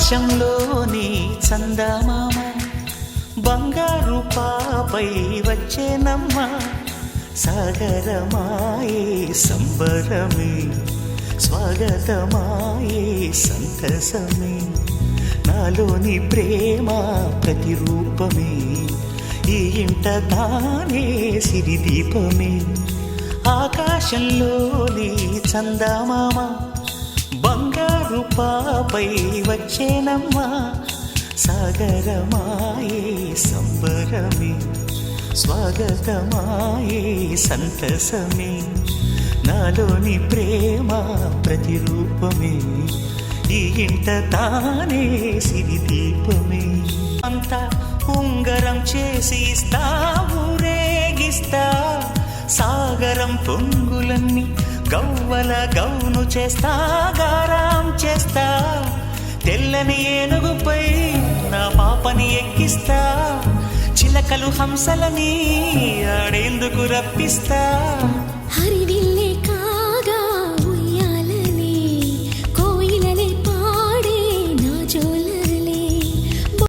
ఆకాశంలోని చందమామ బంగారు పాపై వచ్చేనమ్మ సాగరమాయే సంబరమే స్వాగతమాయే సంతసమే నాలోని ప్రేమ ప్రతిరూపమే ఈ ఇంట తానే సిరిదీపమే ఆకాశంలోని చందమామ బంగారు పాపై వచ్చేనమ్మ సాగరమాయే సంబరమే స్వాగతమాయే సంతసమే నాలోని ప్రేమ ప్రతిరూపమే ఈ ఇంట తానే సిరిదీపమే అంతా ఉంగరం చేసి ఇస్తా ఊరేగిస్తా సాగరం పొంగులన్నీ గవ్వల గౌను చేస్తా గారాం చేస్తా తెల్లని ఏనుగుపై నా పాపని ఎక్కిస్తా చిలకలు హంసలని ఆడేందుకు రప్పిస్తా హరివి